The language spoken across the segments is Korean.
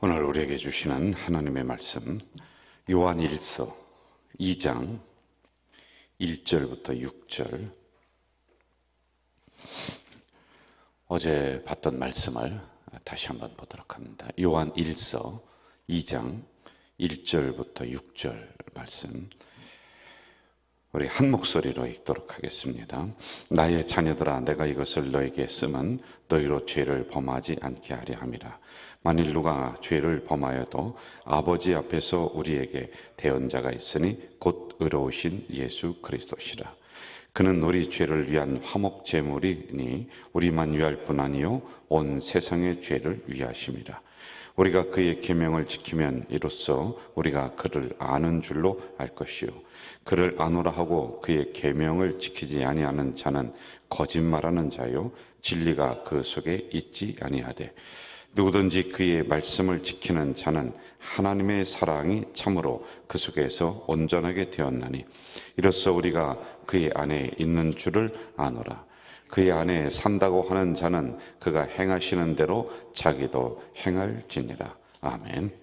오늘 우리에게 주시는 하나님의 말씀, 요한일서 2장 1절부터 6절. 어제 봤던 말씀을 다시 한번 보도록 합니다. 요한일서 2장 1절부터 6절 말씀, 우리 한 목소리로 읽도록 하겠습니다. 나의 자녀들아, 내가 이것을 너에게 쓰면 너희로 죄를 범하지 않게 하려 함이라. 만일 누가 죄를 범하여도 아버지 앞에서 우리에게 대언자가 있으니 곧 의로우신 예수 그리스도시라. 그는 우리 죄를 위한 화목 제물이니 우리만 위할 뿐 아니요 온 세상의 죄를 위하심이라. 우리가 그의 계명을 지키면 이로써 우리가 그를 아는 줄로 알 것이요 그를 아노라 하고 그의 계명을 지키지 아니하는 자는 거짓말하는 자요 진리가 그 속에 있지 아니하되, 누구든지 그의 말씀을 지키는 자는 하나님의 사랑이 참으로 그 속에서 온전하게 되었나니, 이로써 우리가 그의 안에 있는 줄을 아노라. 그의 안에 산다고 하는 자는 그가 행하시는 대로 자기도 행할지니라. 아멘.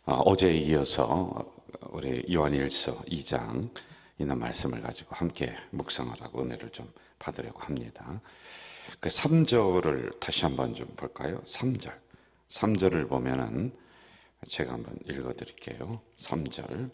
어제에 이어서 우리 요한일서 2장 있는 말씀을 가지고 함께 묵상을 하고 은혜를 좀 받으려고 합니다. 그 3절을 다시 한번 좀 볼까요? 3절을 보면은 제가 한번 읽어드릴게요. 3절.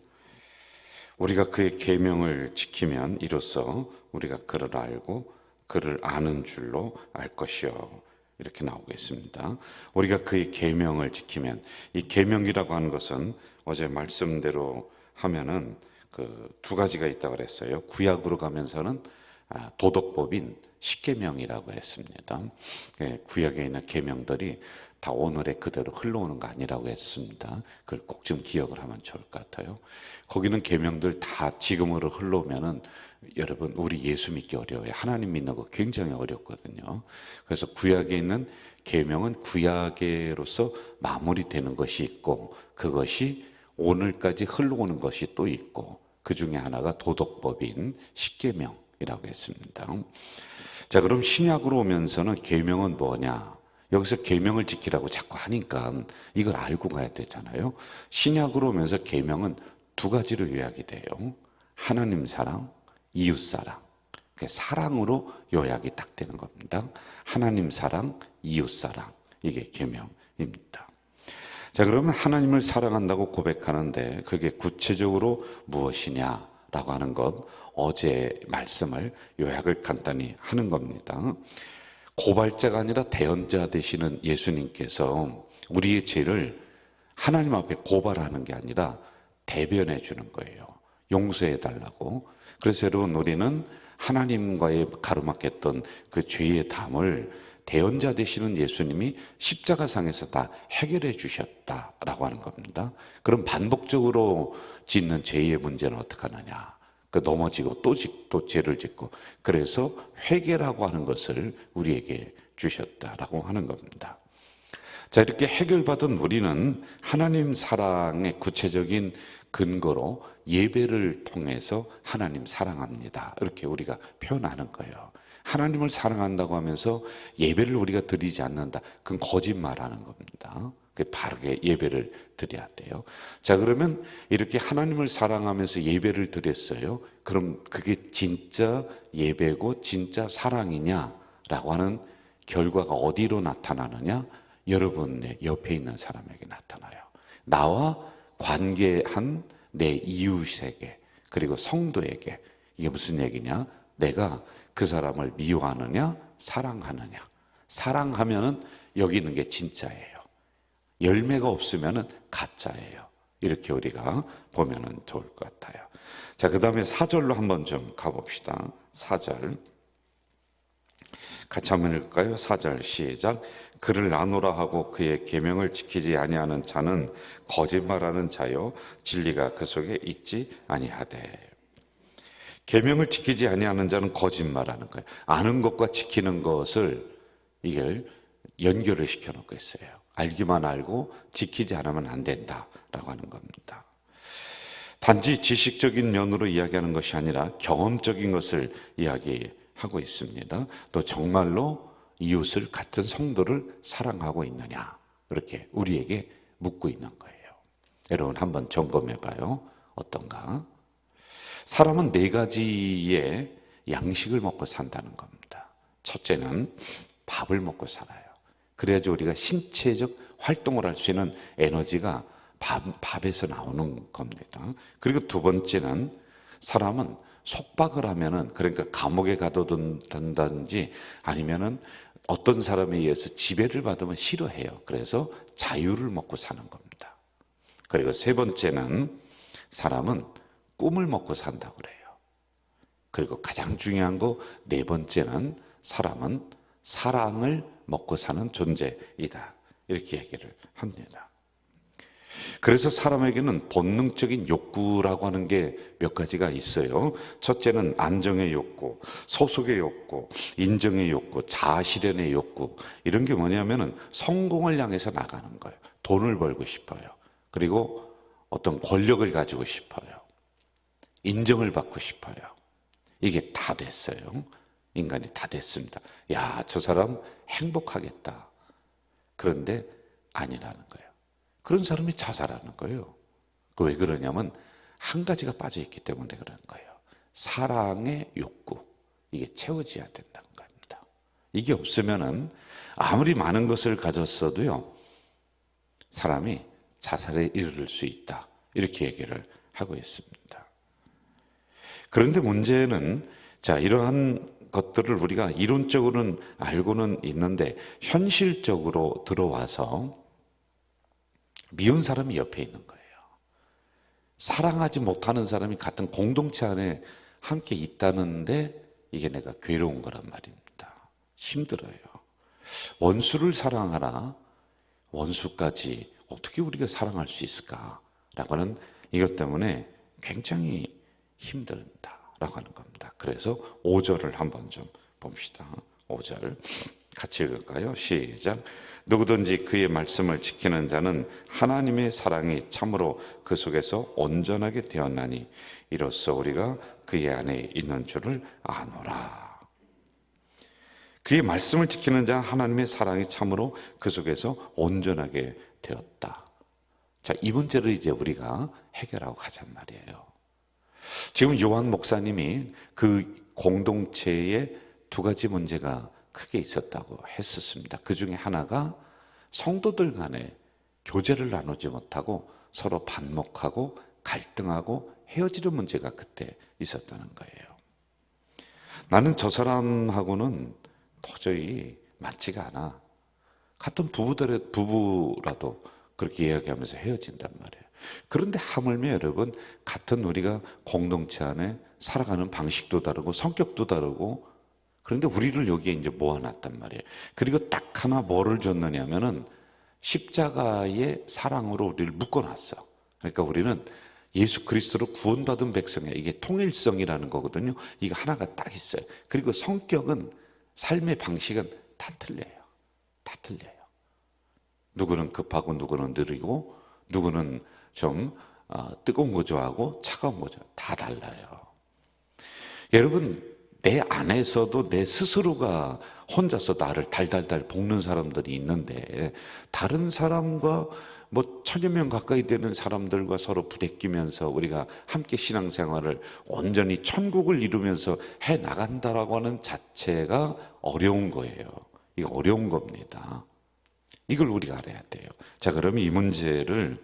우리가 그의 계명을 지키면 이로써 우리가 그를 알고 그를 아는 줄로 알 것이요, 이렇게 나오고 있습니다. 우리가 그의 계명을 지키면, 이 계명이라고 하는 것은 어제 말씀대로 하면은 그 두 가지가 있다고 그랬어요. 구약으로 가면서는 도덕법인 십계명이라고 했습니다. 구약에 있는 계명들이 다 오늘의 그대로 흘러오는 거 아니라고 했습니다. 그걸 꼭 좀 기억을 하면 좋을 것 같아요. 거기는 계명들 다 지금으로 흘러오면은 여러분, 우리 예수 믿기 어려워요. 하나님 믿는 거 굉장히 어렵거든요. 그래서 구약에 있는 계명은 구약으로서 마무리되는 것이 있고, 그것이 오늘까지 흘러오는 것이 또 있고, 그 중에 하나가 도덕법인 십계명이라고 했습니다. 자, 그럼 신약으로 오면서는 계명은 뭐냐? 여기서 계명을 지키라고 자꾸 하니까 이걸 알고 가야 되잖아요. 신약으로 오면서 계명은 두 가지로 요약이 돼요. 하나님 사랑, 이웃 사랑. 사랑으로 요약이 딱 되는 겁니다. 하나님 사랑, 이웃 사랑. 이게 계명입니다. 자, 그러면 하나님을 사랑한다고 고백하는데 그게 구체적으로 무엇이냐라고 하는 것, 어제 말씀을 요약을 간단히 하는 겁니다. 고발자가 아니라 대언자 되시는 예수님께서 우리의 죄를 하나님 앞에 고발하는 게 아니라 대변해 주는 거예요. 용서해 달라고. 그래서 여러분, 우리는 하나님과의 가로막혔던 그 죄의 담을 대언자 되시는 예수님이 십자가상에서 다 해결해 주셨다라고 하는 겁니다. 그럼 반복적으로 짓는 죄의 문제는 어떻게 하느냐? 넘어지고 또 죄를 짓고, 그래서 회개라고 하는 것을 우리에게 주셨다라고 하는 겁니다. 자, 이렇게 해결받은 우리는 하나님 사랑의 구체적인 근거로 예배를 통해서 하나님 사랑합니다, 이렇게 우리가 표현하는 거예요. 하나님을 사랑한다고 하면서 예배를 우리가 드리지 않는다, 그건 거짓말하는 겁니다. 바르게 예배를 드려야 돼요. 자, 그러면 이렇게 하나님을 사랑하면서 예배를 드렸어요. 그럼 그게 진짜 예배고 진짜 사랑이냐라고 하는 결과가 어디로 나타나느냐? 여러분의 옆에 있는 사람에게 나타나요. 나와 관계한 내 이웃에게, 그리고 성도에게. 이게 무슨 얘기냐? 내가 그 사람을 미워하느냐, 사랑하느냐. 사랑하면은 여기 있는 게 진짜예요. 열매가 없으면은 가짜예요. 이렇게 우리가 보면은 좋을 것 같아요. 자, 그 다음에 4절로 한번 좀 가봅시다. 4절. 같이 한번 읽을까요? 4절 시작. 그를 아노라 하고 그의 계명을 지키지 아니하는 자는 거짓말하는 자요 진리가 그 속에 있지 아니하되. 계명을 지키지 아니하는 자는 거짓말하는 거예요. 아는 것과 지키는 것을 이걸 연결을 시켜놓고 있어요. 알기만 알고 지키지 않으면 안 된다라고 하는 겁니다. 단지 지식적인 면으로 이야기하는 것이 아니라 경험적인 것을 이야기하고 있습니다. 또 정말로 이웃을, 같은 성도를 사랑하고 있느냐, 이렇게 우리에게 묻고 있는 거예요. 여러분 한번 점검해 봐요. 어떤가? 사람은 네 가지의 양식을 먹고 산다는 겁니다. 첫째는 밥을 먹고 살아요. 그래야지 우리가 신체적 활동을 할 수 있는 에너지가 밥에서 나오는 겁니다. 그리고 두 번째는 사람은 속박을 하면은, 그러니까 감옥에 가둬둔다든지 아니면은 어떤 사람에 의해서 지배를 받으면 싫어해요. 그래서 자유를 먹고 사는 겁니다. 그리고 세 번째는 사람은 꿈을 먹고 산다고 그래요. 그리고 가장 중요한 거 네 번째는 사람은 사랑을 먹고 사는 존재이다. 이렇게 얘기를 합니다. 그래서 사람에게는 본능적인 욕구라고 하는 게 몇 가지가 있어요. 첫째는 안정의 욕구, 소속의 욕구, 인정의 욕구, 자아실현의 욕구. 이런 게 뭐냐면은 성공을 향해서 나가는 거예요. 돈을 벌고 싶어요. 그리고 어떤 권력을 가지고 싶어요. 인정을 받고 싶어요. 이게 다 됐어요. 인간이 다 됐습니다. 야, 저 사람 행복하겠다. 그런데 아니라는 거예요. 그런 사람이 자살하는 거예요. 왜 그러냐면 한 가지가 빠져있기 때문에 그런 거예요. 사랑의 욕구. 이게 채워져야 된다는 겁니다. 이게 없으면은 아무리 많은 것을 가졌어도요, 사람이 자살에 이르를 수 있다. 이렇게 얘기를 하고 있습니다. 그런데 문제는, 자, 이러한 것들을 우리가 이론적으로는 알고는 있는데 현실적으로 들어와서 미운 사람이 옆에 있는 거예요. 사랑하지 못하는 사람이 같은 공동체 안에 함께 있다는데 이게 내가 괴로운 거란 말입니다. 힘들어요. 원수를 사랑하라. 원수까지 어떻게 우리가 사랑할 수 있을까라고 하는 이것 때문에 굉장히 힘들다라고 하는 겁니다. 그래서 5절을 한번 좀 봅시다. 5절 같이 읽을까요? 시작. 누구든지 그의 말씀을 지키는 자는 하나님의 사랑이 참으로 그 속에서 온전하게 되었나니 이로써 우리가 그의 안에 있는 줄을 아노라. 그의 말씀을 지키는 자는 하나님의 사랑이 참으로 그 속에서 온전하게 되었다. 자, 이 문제를 이제 우리가 해결하고 가잔 말이에요. 지금 요한 목사님이 그 공동체에 두 가지 문제가 크게 있었다고 했었습니다. 그 중에 하나가 성도들 간에 교제를 나누지 못하고 서로 반목하고 갈등하고 헤어지는 문제가 그때 있었다는 거예요. 나는 저 사람하고는 도저히 맞지가 않아. 같은 부부라도 그렇게 이야기하면서 헤어진단 말이에요. 그런데 하물며 여러분, 같은 우리가 공동체 안에 살아가는 방식도 다르고 성격도 다르고, 그런데 우리를 여기에 이제 모아놨단 말이에요. 그리고 딱 하나 뭐를 줬느냐면은 십자가의 사랑으로 우리를 묶어놨어. 그러니까 우리는 예수 그리스도로 구원받은 백성이야. 이게 통일성이라는 거거든요. 이거 하나가 딱 있어요. 그리고 성격은, 삶의 방식은 다 틀려요. 다 틀려요. 누구는 급하고 누구는 느리고 누구는 좀 뜨거운 거 좋아하고 차가운 거 좋아하고 다 달라요. 여러분, 내 안에서도 내 스스로가 혼자서 나를 달달달 볶는 사람들이 있는데, 다른 사람과 뭐 천여 명 가까이 되는 사람들과 서로 부대끼면서 우리가 함께 신앙생활을 온전히 천국을 이루면서 해 나간다라고 하는 자체가 어려운 거예요. 이거 어려운 겁니다. 이걸 우리가 알아야 돼요. 자, 그러면 이 문제를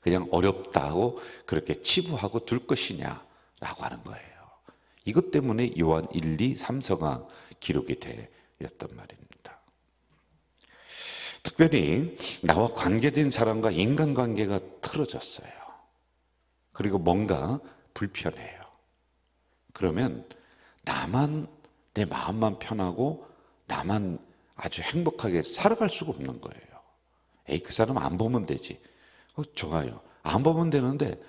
그냥 어렵다고 그렇게 치부하고 둘 것이냐라고 하는 거예요. 이것 때문에 요한 1, 2, 3서가 기록이 되었단 말입니다. 특별히 나와 관계된 사람과 인간관계가 틀어졌어요. 그리고 뭔가 불편해요. 그러면 나만, 내 마음만 편하고 나만 아주 행복하게 살아갈 수가 없는 거예요. 에이, 그 사람 안 보면 되지. 좋아요. 안 보면 되는데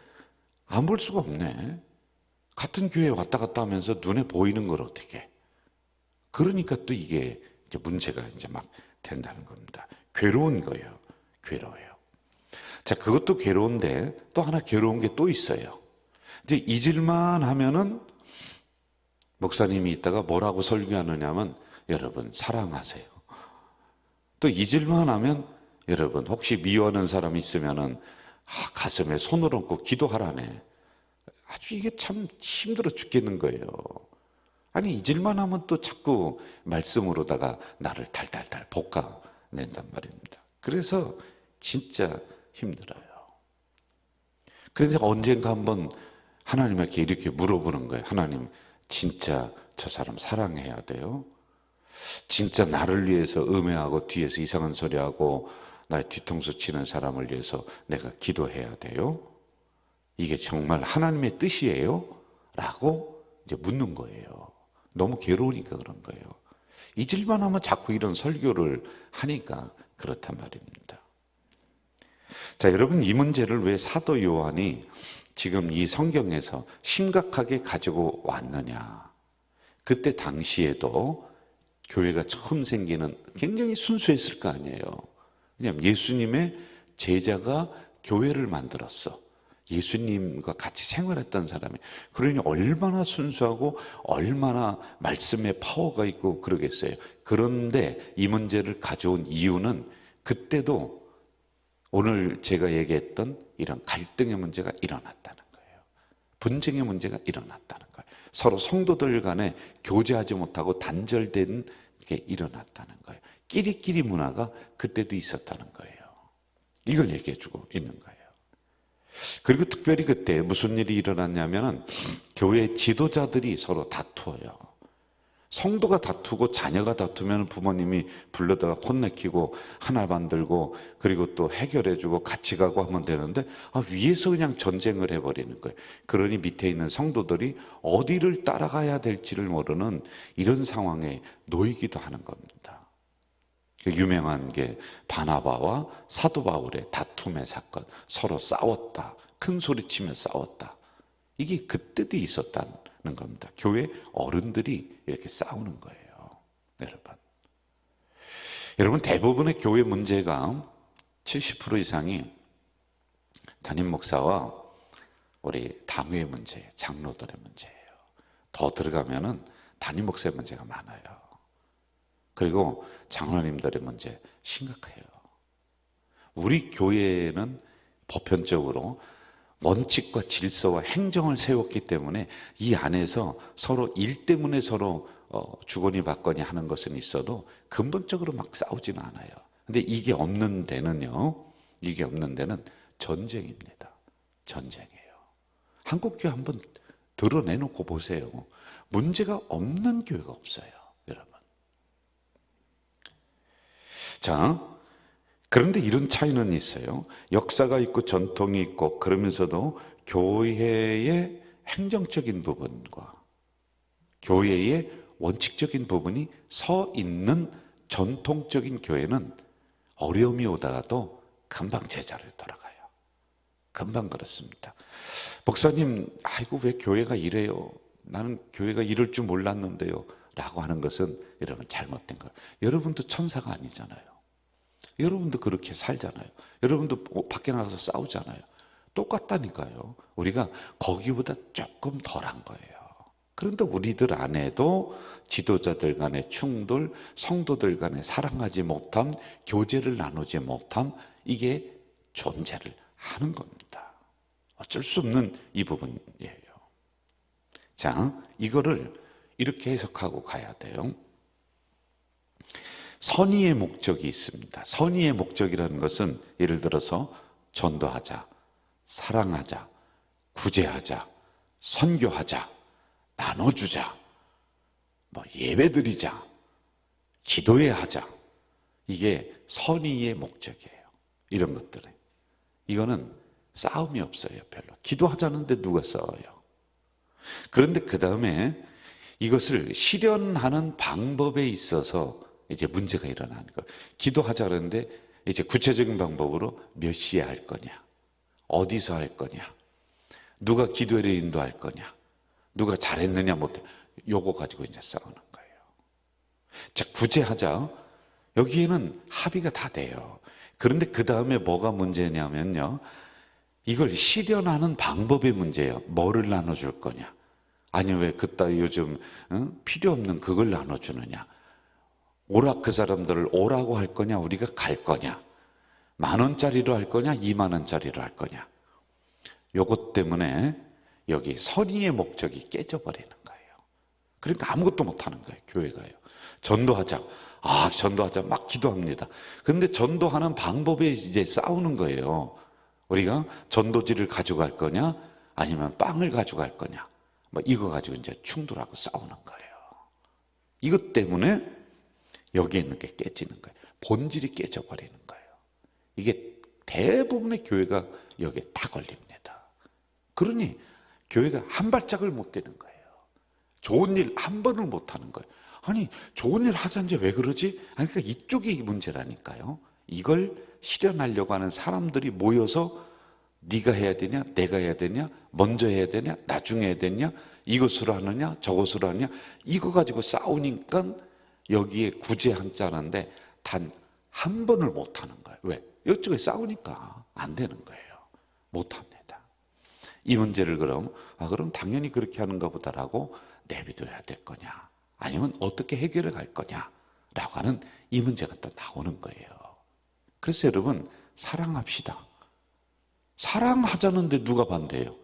안 볼 수가 없네. 같은 교회에 왔다 갔다 하면서 눈에 보이는 걸 어떻게 해? 그러니까 또 이게 이제 문제가 이제 막 된다는 겁니다. 괴로운 거예요. 괴로워요. 자, 그것도 괴로운데 또 하나 괴로운 게 또 있어요. 이제 잊을만 하면은 목사님이 있다가 뭐라고 설교하느냐면, 여러분 사랑하세요. 또 잊을만 하면 여러분 혹시 미워하는 사람이 있으면은 가슴에 손을 얹고 기도하라네. 아주 이게 참 힘들어 죽겠는 거예요. 아니 잊을만 하면 또 자꾸 말씀으로다가 나를 달달달 볶아낸단 말입니다. 그래서 진짜 힘들어요. 그래서 언젠가 한번 하나님께 이렇게 물어보는 거예요. 하나님, 진짜 저 사람 사랑해야 돼요? 진짜 나를 위해서 음해하고 뒤에서 이상한 소리하고 나의 뒤통수 치는 사람을 위해서 내가 기도해야 돼요? 이게 정말 하나님의 뜻이에요? 라고 이제 묻는 거예요. 너무 괴로우니까 그런 거예요. 잊을만 하면 자꾸 이런 설교를 하니까 그렇단 말입니다. 자, 여러분, 이 문제를 왜 사도 요한이 지금 이 성경에서 심각하게 가지고 왔느냐? 그때 당시에도 교회가 처음 생기는 굉장히 순수했을 거 아니에요. 왜냐하면 예수님의 제자가 교회를 만들었어. 예수님과 같이 생활했던 사람이. 그러니 얼마나 순수하고 얼마나 말씀에 파워가 있고 그러겠어요. 그런데 이 문제를 가져온 이유는 그때도 오늘 제가 얘기했던 이런 갈등의 문제가 일어났다는 거예요. 분쟁의 문제가 일어났다는 거예요. 서로 성도들 간에 교제하지 못하고 단절된 게 일어났다는 거예요. 끼리끼리 문화가 그때도 있었다는 거예요. 이걸 얘기해 주고 있는 거예요. 그리고 특별히 그때 무슨 일이 일어났냐면은 교회 지도자들이 서로 다투어요. 성도가 다투고 자녀가 다투면 부모님이 불러다가 혼내키고 하나 만들고 그리고 또 해결해주고 같이 가고 하면 되는데 위에서 그냥 전쟁을 해버리는 거예요. 그러니 밑에 있는 성도들이 어디를 따라가야 될지를 모르는 이런 상황에 놓이기도 하는 겁니다. 유명한 게 바나바와 사도 바울의 다툼의 사건. 서로 싸웠다. 큰 소리치며 싸웠다. 이게 그때도 있었다는 겁니다. 교회 어른들이 이렇게 싸우는 거예요. 여러분 대부분의 교회 문제가 70% 이상이 담임 목사와 우리 당회의 문제, 장로들의 문제예요. 더 들어가면은 담임 목사의 문제가 많아요. 그리고 장로님들의 문제 심각해요. 우리 교회는 보편적으로 원칙과 질서와 행정을 세웠기 때문에 이 안에서 서로 일 때문에 서로 주거니 받거니 하는 것은 있어도 근본적으로 막 싸우지는 않아요. 근데 이게 없는 데는 전쟁입니다. 전쟁이에요. 한국교회 한번 드러내놓고 보세요. 문제가 없는 교회가 없어요, 여러분. 자, 그런데 이런 차이는 있어요. 역사가 있고 전통이 있고 그러면서도 교회의 행정적인 부분과 교회의 원칙적인 부분이 서 있는 전통적인 교회는 어려움이 오다가도 금방 제자리로 돌아가요. 금방 그렇습니다. 목사님, 아이고 왜 교회가 이래요? 나는 교회가 이럴 줄 몰랐는데요. 라고 하는 것은 여러분 잘못된 거예요. 여러분도 천사가 아니잖아요. 여러분도 그렇게 살잖아요. 여러분도 밖에 나가서 싸우잖아요. 똑같다니까요. 우리가 거기보다 조금 덜한 거예요. 그런데 우리들 안에도 지도자들 간의 충돌, 성도들 간의 사랑하지 못함, 교제를 나누지 못함, 이게 존재를 하는 겁니다. 어쩔 수 없는 이 부분이에요. 자, 이거를 이렇게 해석하고 가야 돼요. 선의의 목적이 있습니다. 선의의 목적이라는 것은 예를 들어서 전도하자, 사랑하자, 구제하자, 선교하자, 나눠주자, 예배드리자, 기도해야 하자. 이게 선의의 목적이에요. 이런 것들은. 이거는 싸움이 없어요, 별로. 기도하자는데 누가 싸워요? 그런데 그 다음에 이것을 실현하는 방법에 있어서 이제 문제가 일어나는 거예요. 기도하자는데 이제 구체적인 방법으로 몇 시에 할 거냐, 어디서 할 거냐, 누가 기도를 인도할 거냐, 누가 잘했느냐 못해, 요거 가지고 이제 싸우는 거예요. 자, 구제하자. 여기에는 합의가 다 돼요. 그런데 그 다음에 뭐가 문제냐면요, 이걸 실현하는 방법의 문제예요. 뭐를 나눠줄 거냐, 아니 왜 그따위 요즘 필요 없는 그걸 나눠주느냐, 그 사람들을 오라고 할 거냐, 우리가 갈 거냐, 10,000원짜리로 할 거냐, 20,000원짜리로 할 거냐. 요것 때문에 여기 선의의 목적이 깨져버리는 거예요. 그러니까 아무것도 못하는 거예요, 교회가요. 전도하자. 전도하자. 막 기도합니다. 그런데 전도하는 방법에 이제 싸우는 거예요. 우리가 전도지를 가져갈 거냐, 아니면 빵을 가져갈 거냐. 뭐 이거 가지고 이제 충돌하고 싸우는 거예요. 이것 때문에 여기 있는 게 깨지는 거예요. 본질이 깨져버리는 거예요. 이게 대부분의 교회가 여기에 다 걸립니다. 그러니 교회가 한 발짝을 못 떼는 거예요. 좋은 일 한 번을 못 하는 거예요. 아니, 좋은 일 하자는데 왜 그러지? 그러니까 이쪽이 문제라니까요. 이걸 실현하려고 하는 사람들이 모여서 네가 해야 되냐, 내가 해야 되냐, 먼저 해야 되냐, 나중에 해야 되냐, 이것으로 하느냐, 저것으로 하느냐, 이거 가지고 싸우니까 여기에 구제 한자는데 단 한 번을 못 하는 거예요. 왜? 이쪽에 싸우니까 안 되는 거예요. 못 합니다. 이 문제를 그럼 당연히 그렇게 하는가 보다라고 내비둬야 될 거냐, 아니면 어떻게 해결해 갈 거냐라고 하는 이 문제가 또 나오는 거예요. 그래서 여러분, 사랑합시다. 사랑하자는데 누가 반대해요?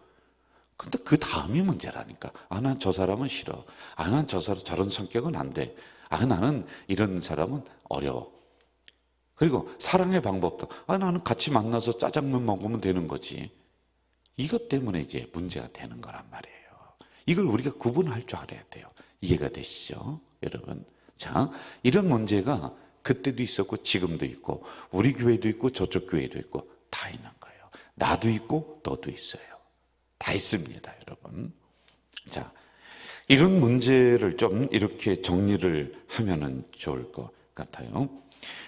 근데 그 다음이 문제라니까. 난 저 사람은 싫어. 난 저 사람 저런 성격은 안 돼. 나는 이런 사람은 어려워. 그리고 사랑의 방법도 나는 같이 만나서 짜장면 먹으면 되는 거지. 이것 때문에 이제 문제가 되는 거란 말이에요. 이걸 우리가 구분할 줄 알아야 돼요. 이해가 되시죠, 여러분? 자, 이런 문제가 그때도 있었고 지금도 있고 우리 교회도 있고 저쪽 교회도 있고 다 있는 거예요. 나도 있고 너도 있어요. 다 있습니다, 여러분. 자, 이런 문제를 좀 이렇게 정리를 하면은 좋을 것 같아요.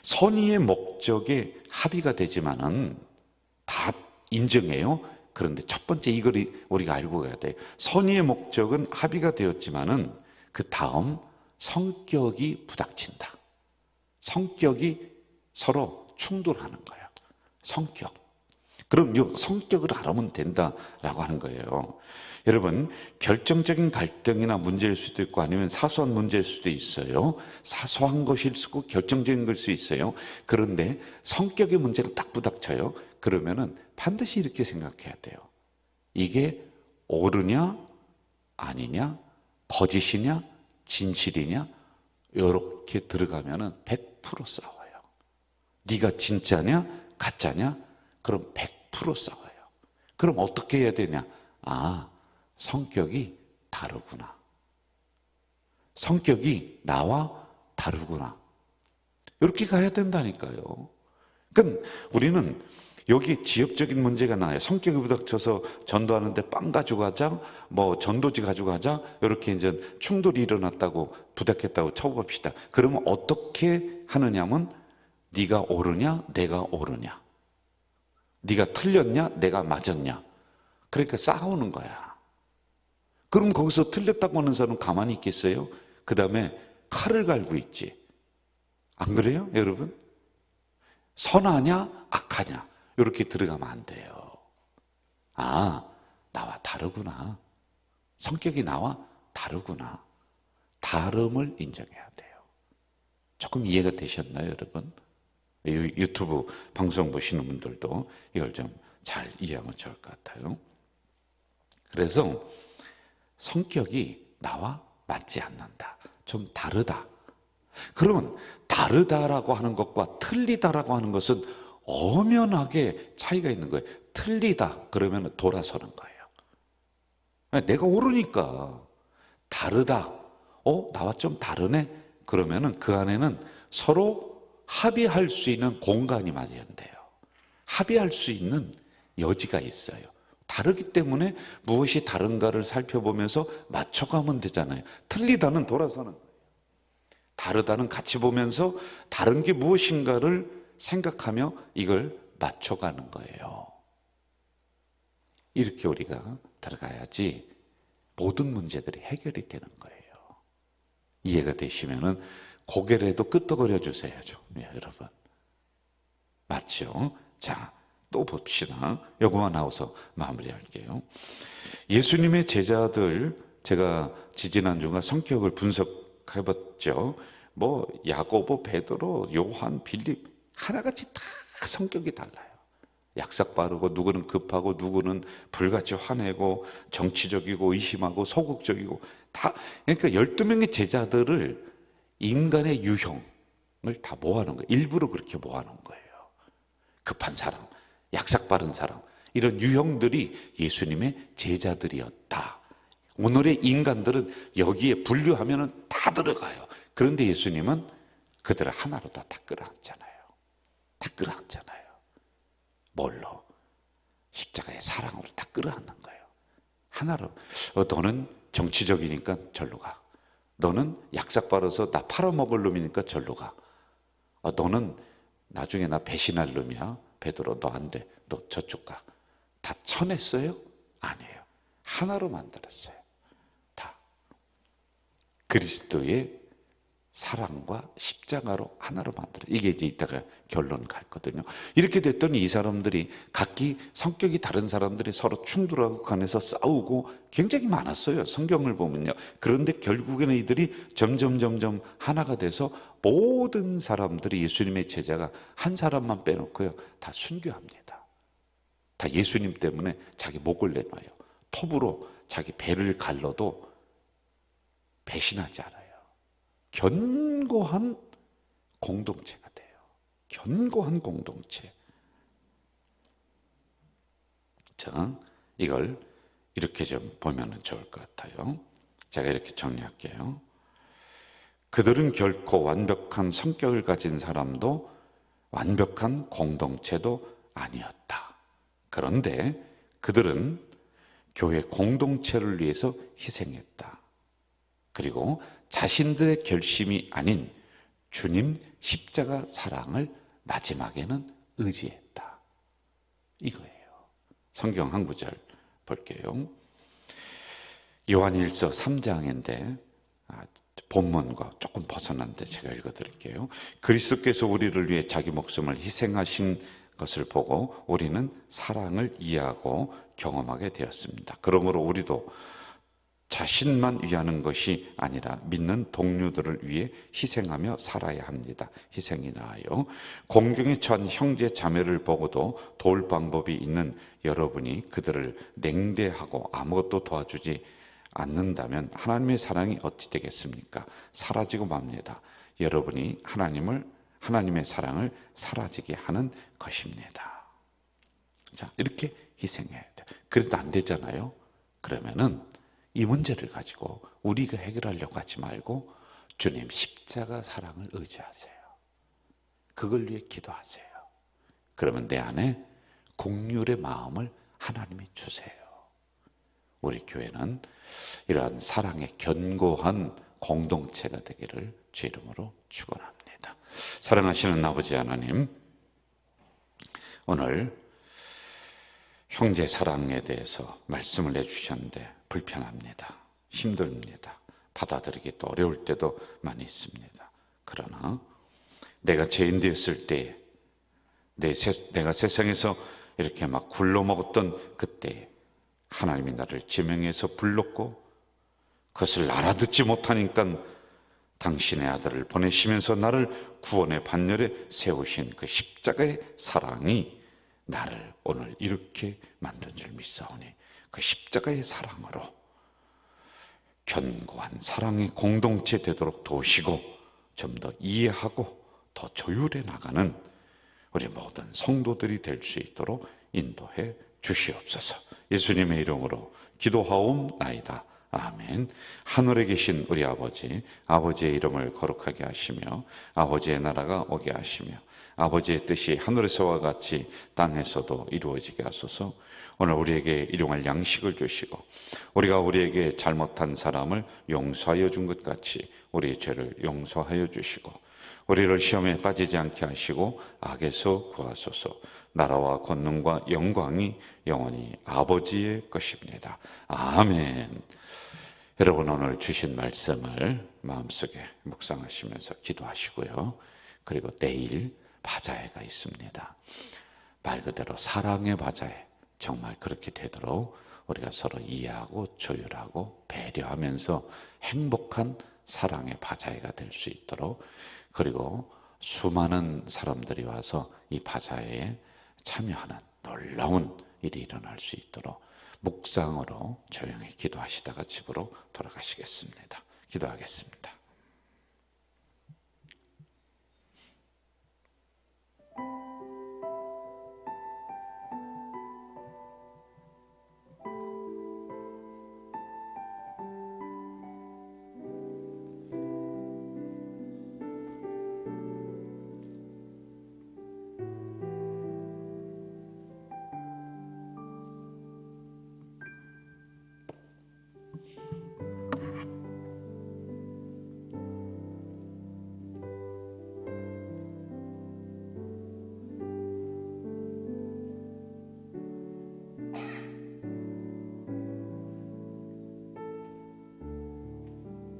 선의의 목적에 합의가 되지만은 다 인정해요. 그런데 첫 번째 이걸 우리가 알고 가야 돼요. 선의의 목적은 합의가 되었지만은 그 다음 성격이 부닥친다. 성격이 서로 충돌하는 거예요. 성격. 그럼 이 성격을 알아보면 된다라고 하는 거예요. 여러분, 결정적인 갈등이나 문제일 수도 있고 아니면 사소한 문제일 수도 있어요. 사소한 것일 수도 있고 결정적인 걸 수 있어요. 그런데 성격의 문제가 딱 부닥쳐요. 그러면은 반드시 이렇게 생각해야 돼요. 이게 옳으냐 아니냐, 거짓이냐 진실이냐, 이렇게 들어가면은 100% 싸워요. 네가 진짜냐 가짜냐, 그럼 100% 싸워요. 그럼 어떻게 해야 되냐? 성격이 다르구나. 성격이 나와 다르구나. 이렇게 가야 된다니까요. 그러니까 우리는 여기 지역적인 문제가 나요. 성격이 부닥쳐서 전도하는데 빵 가져가자, 뭐 전도지 가져가자, 이렇게 이제 충돌이 일어났다고 부닥했다고 쳐봅시다. 그러면 어떻게 하느냐면 네가 옳으냐, 내가 옳으냐, 네가 틀렸냐, 내가 맞았냐. 그러니까 싸우는 거야. 그럼 거기서 틀렸다고 하는 사람은 가만히 있겠어요? 그 다음에 칼을 갈고 있지. 안 그래요, 여러분? 선하냐, 악하냐, 이렇게 들어가면 안 돼요. 나와 다르구나. 성격이 나와 다르구나. 다름을 인정해야 돼요. 조금 이해가 되셨나요, 여러분? 유튜브 방송 보시는 분들도 이걸 좀 잘 이해하면 좋을 것 같아요. 그래서 성격이 나와 맞지 않는다. 좀 다르다. 그러면 다르다라고 하는 것과 틀리다라고 하는 것은 엄연하게 차이가 있는 거예요. 틀리다 그러면 돌아서는 거예요. 내가 옳으니까. 다르다, 나와 좀 다르네, 그러면은 그 안에는 서로 합의할 수 있는 공간이 마련돼요. 합의할 수 있는 여지가 있어요. 다르기 때문에 무엇이 다른가를 살펴보면서 맞춰가면 되잖아요. 틀리다는 돌아서는 거예요. 다르다는 같이 보면서 다른 게 무엇인가를 생각하며 이걸 맞춰가는 거예요. 이렇게 우리가 들어가야지 모든 문제들이 해결이 되는 거예요. 이해가 되시면은 고개를 해도 끄떡거려 주세요, 여러분. 맞죠? 자, 또 봅시다. 요거만 나와서 마무리할게요. 예수님의 제자들, 제가 지지난주가 성격을 분석해봤죠. 뭐 야고보, 베드로, 요한, 빌립 하나같이 다 성격이 달라요. 약삭 빠르고, 누구는 급하고, 누구는 불같이 화내고, 정치적이고, 의심하고, 소극적이고, 다. 그러니까 12명의 제자들을 인간의 유형을 다 모아놓은 거예요. 일부러 그렇게 모아놓은 거예요. 급한 사람, 약삭 빠른 사람, 이런 유형들이 예수님의 제자들이었다. 오늘의 인간들은 여기에 분류하면 다 들어가요. 그런데 예수님은 그들을 하나로 다 끌어안잖아요. 다 끌어안잖아요. 뭘로? 십자가의 사랑으로 다 끌어안는 거예요. 하나로. 너는 정치적이니까 절로 가. 너는 약삭 빨아서 나 팔아먹을 놈이니까 절로 가. 너는 나중에 나 배신할 놈이야. 베드로 너 안 돼. 너 저쪽 가. 다 쳐냈어요? 아니에요. 하나로 만들었어요. 다. 그리스도의 사랑과 십자가로 하나로 만들어요. 이게 이제 이따가 결론 갈 거거든요. 이렇게 됐더니 이 사람들이 각기 성격이 다른 사람들이 서로 충돌하고 간에서 싸우고 굉장히 많았어요. 성경을 보면요. 그런데 결국에는 이들이 점점 하나가 돼서 모든 사람들이 예수님의 제자가 한 사람만 빼놓고요. 다 순교합니다. 다 예수님 때문에 자기 목을 내놔요. 톱으로 자기 배를 갈라도 배신하지 않아요. 견고한 공동체가 돼요. 견고한 공동체. 자, 이걸 이렇게 좀 보면 좋을 것 같아요. 제가 이렇게 정리할게요. 그들은 결코 완벽한 성격을 가진 사람도 완벽한 공동체도 아니었다. 그런데 그들은 교회 공동체를 위해서 희생했다. 그리고 자신들의 결심이 아닌 주님 십자가 사랑을 마지막에는 의지했다. 이거예요. 성경 한 구절 볼게요. 요한일서 3장인데 본문과 조금 벗어난데 제가 읽어드릴게요. 그리스도께서 우리를 위해 자기 목숨을 희생하신 것을 보고 우리는 사랑을 이해하고 경험하게 되었습니다. 그러므로 우리도 자신만 위하는 것이 아니라 믿는 동료들을 위해 희생하며 살아야 합니다. 희생이 나아요. 공경에 처한 형제 자매를 보고도 도울 방법이 있는 여러분이 그들을 냉대하고 아무것도 도와주지 않는다면 하나님의 사랑이 어찌 되겠습니까? 사라지고 맙니다. 여러분이 하나님의 사랑을 사라지게 하는 것입니다. 자, 이렇게 희생해야 돼. 그래도 안 되잖아요. 그러면은 이 문제를 가지고 우리가 해결하려고 하지 말고 주님 십자가 사랑을 의지하세요. 그걸 위해 기도하세요. 그러면 내 안에 긍휼의 마음을 하나님이 주세요. 우리 교회는 이러한 사랑의 견고한 공동체가 되기를 주 이름으로 축원합니다. 사랑하시는 아버지 하나님, 오늘 형제 사랑에 대해서 말씀을 해주셨는데 불편합니다. 힘듭니다. 받아들이기 또 어려울 때도 많이 있습니다. 그러나 내가 죄인 되었을 때, 내가 세상에서 이렇게 막 굴러먹었던 그때 하나님이 나를 지명해서 불렀고 그것을 알아듣지 못하니까 당신의 아들을 보내시면서 나를 구원의 반열에 세우신 그 십자가의 사랑이 나를 오늘 이렇게 만든 줄 믿사오니 그 십자가의 사랑으로 견고한 사랑의 공동체 되도록 도우시고 좀 더 이해하고 더 조율해 나가는 우리 모든 성도들이 될 수 있도록 인도해 주시옵소서. 예수님의 이름으로 기도하옵나이다. 아멘. 하늘에 계신 우리 아버지, 아버지의 이름을 거룩하게 하시며 아버지의 나라가 오게 하시며 아버지의 뜻이 하늘에서와 같이 땅에서도 이루어지게 하소서. 오늘 우리에게 일용할 양식을 주시고 우리가 우리에게 잘못한 사람을 용서하여 준 것 같이 우리의 죄를 용서하여 주시고 우리를 시험에 빠지지 않게 하시고 악에서 구하소서. 나라와 권능과 영광이 영원히 아버지의 것입니다. 아멘. 여러분 오늘 주신 말씀을 마음속에 묵상하시면서 기도하시고요. 그리고 내일 바자회가 있습니다. 말 그대로 사랑의 바자회, 정말 그렇게 되도록 우리가 서로 이해하고 조율하고 배려하면서 행복한 사랑의 바자회가 될 수 있도록, 그리고 수많은 사람들이 와서 이 바자회에 참여하는 놀라운 일이 일어날 수 있도록 묵상으로 조용히 기도하시다가 집으로 돌아가시겠습니다. 기도하겠습니다.